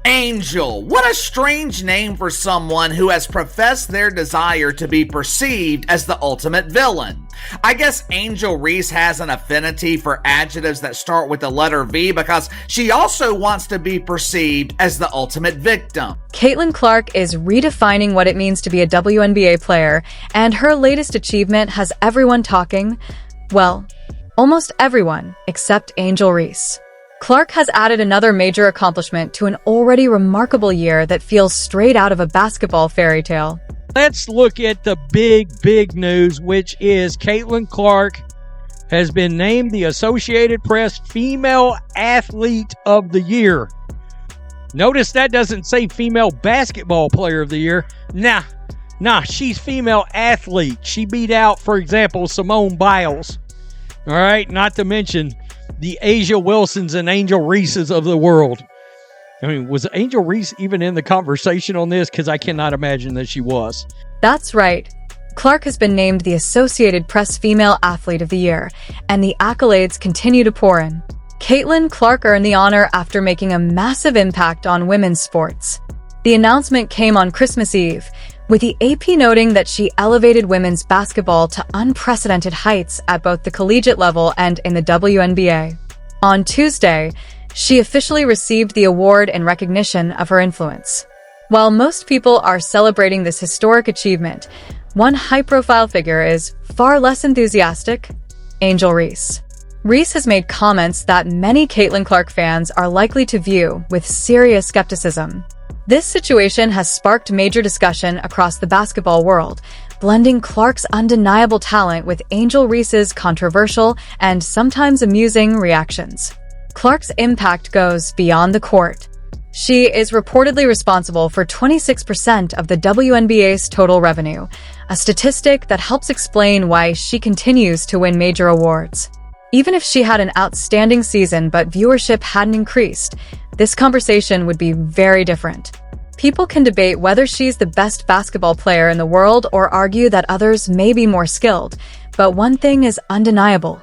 Angel. What a strange name for someone who has professed their desire to be perceived as the ultimate villain. I guess Angel Reese has an affinity for adjectives that start with the letter V because she also wants to be perceived as the ultimate victim. Caitlin Clark is redefining what it means to be a WNBA player, and her latest achievement has everyone talking. Well, almost everyone except Angel Reese. Clark has added another major accomplishment to an already remarkable year that feels straight out of a basketball fairy tale. Let's look at the big news, which is Caitlin Clark has been named the Associated Press Female Athlete of the Year. Notice that doesn't say Female Basketball Player of the Year. Nah, she's female athlete. She beat out, for example, Simone Biles. All right, not to mention the Asia Wilsons and Angel Reeses of the world. I mean, was Angel Reese even in the conversation on this? Because I cannot imagine that she was. That's right. Clark has been named the Associated Press Female Athlete of the Year, and the accolades continue to pour in. Caitlin Clark earned the honor after making a massive impact on women's sports. The announcement came on Christmas Eve, with the AP noting that she elevated women's basketball to unprecedented heights at both the collegiate level and in the WNBA. On Tuesday, she officially received the award in recognition of her influence. While most people are celebrating this historic achievement, one high-profile figure is far less enthusiastic: Angel Reese. Reese has made comments that many Caitlin Clark fans are likely to view with serious skepticism. This situation has sparked major discussion across the basketball world, blending Clark's undeniable talent with Angel Reese's controversial and sometimes amusing reactions. Clark's impact goes beyond the court. She is reportedly responsible for 26% of the WNBA's total revenue, a statistic that helps explain why she continues to win major awards. Even if she had an outstanding season but viewership hadn't increased, this conversation would be very different. People can debate whether she's the best basketball player in the world or argue that others may be more skilled, but one thing is undeniable: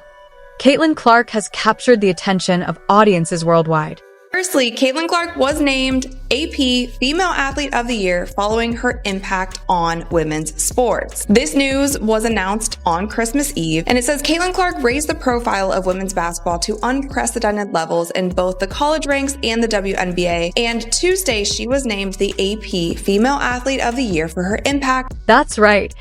Caitlin Clark has captured the attention of audiences worldwide. Firstly, Caitlin Clark was named AP Female Athlete of the Year following her impact on women's sports. This news was announced on Christmas Eve, and it says Caitlin Clark raised the profile of women's basketball to unprecedented levels in both the college ranks and the WNBA, and Tuesday she was named the AP Female Athlete of the Year for her impact. That's right.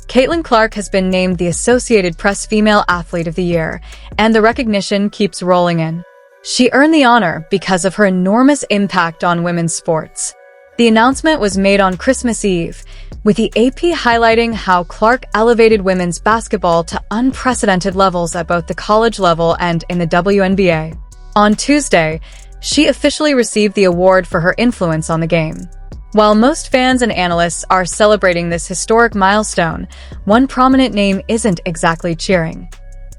Caitlin Clark has been named the Associated Press Female Athlete of the Year, and the recognition keeps rolling in. She earned the honor because of her enormous impact on women's sports. The announcement was made on Christmas Eve, with the AP highlighting how Clark elevated women's basketball to unprecedented levels at both the college level and in the WNBA. On Tuesday, she officially received the award for her influence on the game. While most fans and analysts are celebrating this historic milestone, one prominent name isn't exactly cheering: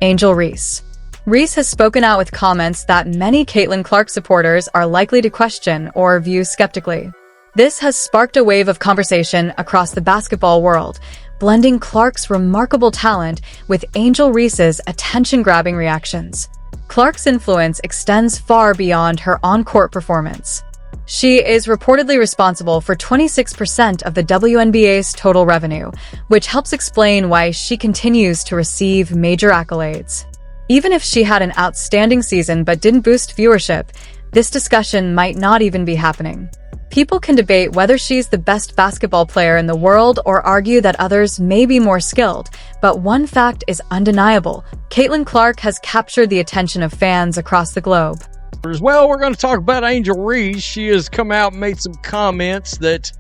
Angel Reese. Reese has spoken out with comments that many Caitlin Clark supporters are likely to question or view skeptically. This has sparked a wave of conversation across the basketball world, blending Clark's remarkable talent with Angel Reese's attention-grabbing reactions. Clark's influence extends far beyond her on-court performance. She is reportedly responsible for 26% of the WNBA's total revenue, which helps explain why she continues to receive major accolades. Even if she had an outstanding season but didn't boost viewership, this discussion might not even be happening. People can debate whether she's the best basketball player in the world or argue that others may be more skilled, but one fact is undeniable: Caitlin Clark has captured the attention of fans across the globe. As well, we're going to talk about Angel Reese. She has come out and made some comments that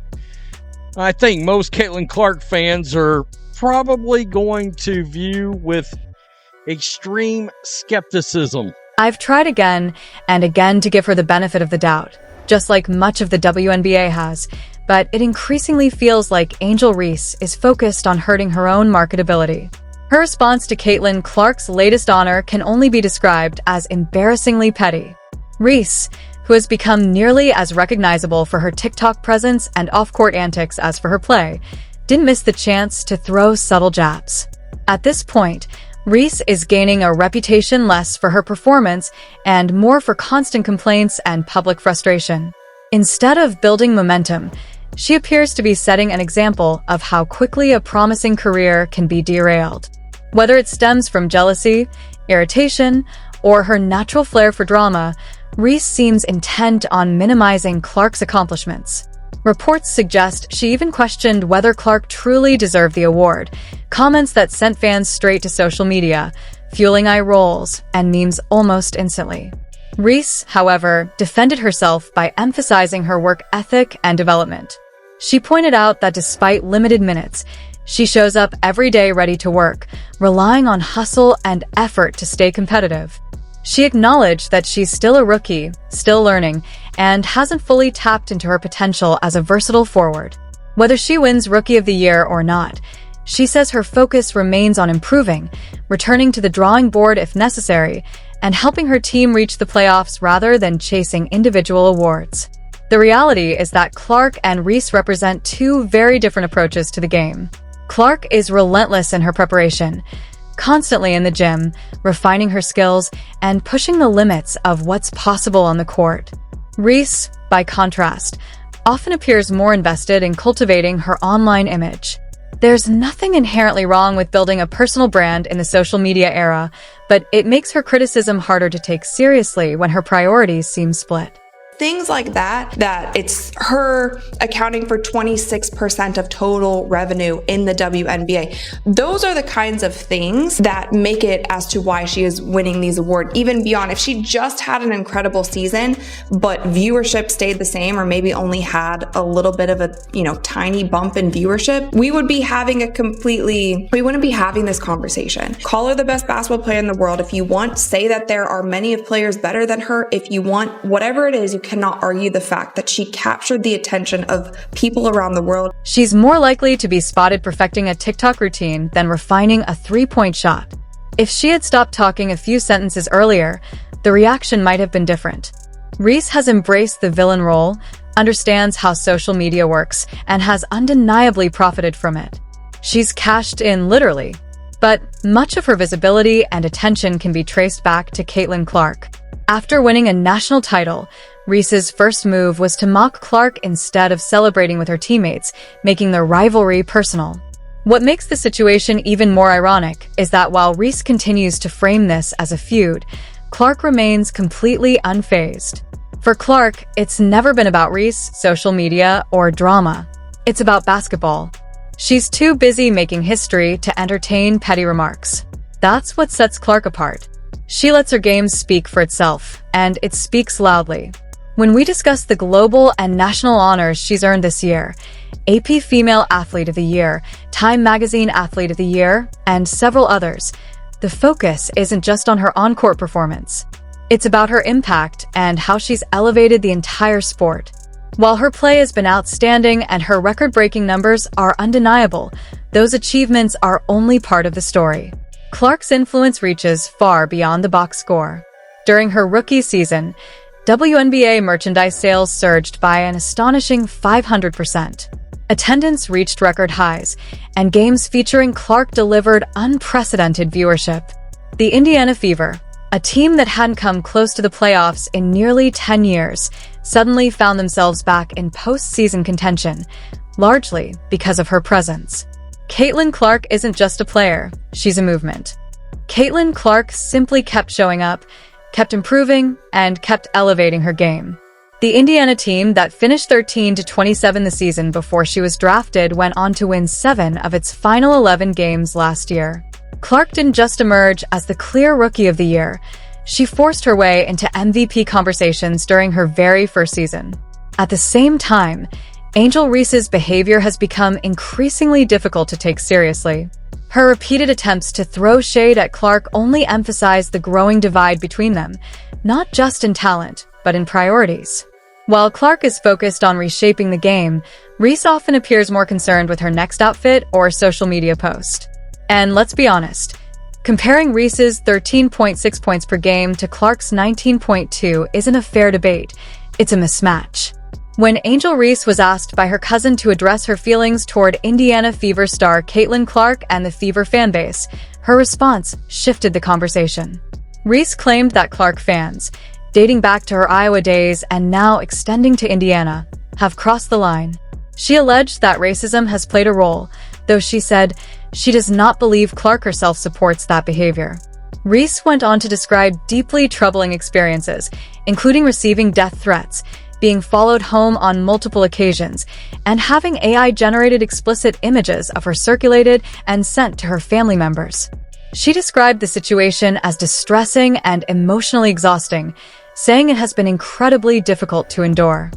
I think most Caitlin Clark fans are probably going to view with extreme skepticism. I've tried again and again to give her the benefit of the doubt, just like much of the WNBA has, but it increasingly feels like Angel Reese is focused on hurting her own marketability. Her response to Caitlin Clark's latest honor can only be described as embarrassingly petty. Reese, who has become nearly as recognizable for her TikTok presence and off-court antics as for her play, didn't miss the chance to throw subtle jabs. At this point, Reese is gaining a reputation less for her performance and more for constant complaints and public frustration. Instead of building momentum, she appears to be setting an example of how quickly a promising career can be derailed. Whether it stems from jealousy, irritation, or her natural flair for drama, Reese seems intent on minimizing Clark's accomplishments. Reports suggest she even questioned whether Clark truly deserved the award, comments that sent fans straight to social media, fueling eye rolls and memes almost instantly. Reese, however, defended herself by emphasizing her work ethic and development. She pointed out that despite limited minutes, she shows up every day ready to work, relying on hustle and effort to stay competitive. She acknowledged that she's still a rookie, still learning, and hasn't fully tapped into her potential as a versatile forward. Whether she wins Rookie of the Year or not, she says her focus remains on improving, returning to the drawing board if necessary, and helping her team reach the playoffs rather than chasing individual awards. The reality is that Clark and Reese represent two very different approaches to the game. Clark is relentless in her preparation, constantly in the gym, refining her skills and pushing the limits of what's possible on the court. Reese, by contrast, often appears more invested in cultivating her online image. There's nothing inherently wrong with building a personal brand in the social media era, but it makes her criticism harder to take seriously when her priorities seem split. Things like that it's her accounting for 26% of total revenue in the WNBA. Those are the kinds of things that make it as to why she is winning these awards. Even beyond, if she just had an incredible season, but viewership stayed the same, or maybe only had a little bit of a, tiny bump in viewership, we wouldn't be having this conversation. Call her the best basketball player in the world if you want. Say that there are many of players better than her if you want. Whatever it is, you cannot argue the fact that she captured the attention of people around the world. She's more likely to be spotted perfecting a TikTok routine than refining a three-point shot. If she had stopped talking a few sentences earlier, the reaction might have been different. Reese has embraced the villain role, understands how social media works, and has undeniably profited from it. She's cashed in literally, but much of her visibility and attention can be traced back to Caitlin Clark. After winning a national title, Reese's first move was to mock Clark instead of celebrating with her teammates, making the rivalry personal. What makes the situation even more ironic is that while Reese continues to frame this as a feud, Clark remains completely unfazed. For Clark, it's never been about Reese, social media, or drama. It's about basketball. She's too busy making history to entertain petty remarks. That's what sets Clark apart. She lets her game speak for itself, and it speaks loudly. When we discuss the global and national honors she's earned this year, AP Female Athlete of the Year, Time Magazine Athlete of the Year, and several others, the focus isn't just on her on-court performance. It's about her impact and how she's elevated the entire sport. While her play has been outstanding and her record-breaking numbers are undeniable, those achievements are only part of the story. Clark's influence reaches far beyond the box score. During her rookie season, WNBA merchandise sales surged by an astonishing 500%. Attendance reached record highs, and games featuring Clark delivered unprecedented viewership. The Indiana Fever, a team that hadn't come close to the playoffs in nearly 10 years, suddenly found themselves back in postseason contention, largely because of her presence. Caitlin Clark isn't just a player, she's a movement. Caitlin Clark simply kept showing up, kept improving, and kept elevating her game. The Indiana team that finished 13-27 the season before she was drafted went on to win 7 of its final 11 games last year. Clark didn't just emerge as the clear Rookie of the Year. She forced her way into MVP conversations during her very first season. At the same time, Angel Reese's behavior has become increasingly difficult to take seriously. Her repeated attempts to throw shade at Clark only emphasize the growing divide between them, not just in talent, but in priorities. While Clark is focused on reshaping the game, Reese often appears more concerned with her next outfit or social media post. And let's be honest, comparing Reese's 13.6 points per game to Clark's 19.2 isn't a fair debate, it's a mismatch. When Angel Reese was asked by her cousin to address her feelings toward Indiana Fever star Caitlin Clark and the Fever fanbase, her response shifted the conversation. Reese claimed that Clark fans, dating back to her Iowa days and now extending to Indiana, have crossed the line. She alleged that racism has played a role, though she said she does not believe Clark herself supports that behavior. Reese went on to describe deeply troubling experiences, including receiving death threats, being followed home on multiple occasions, and having AI-generated explicit images of her circulated and sent to her family members. She described the situation as distressing and emotionally exhausting, saying it has been incredibly difficult to endure.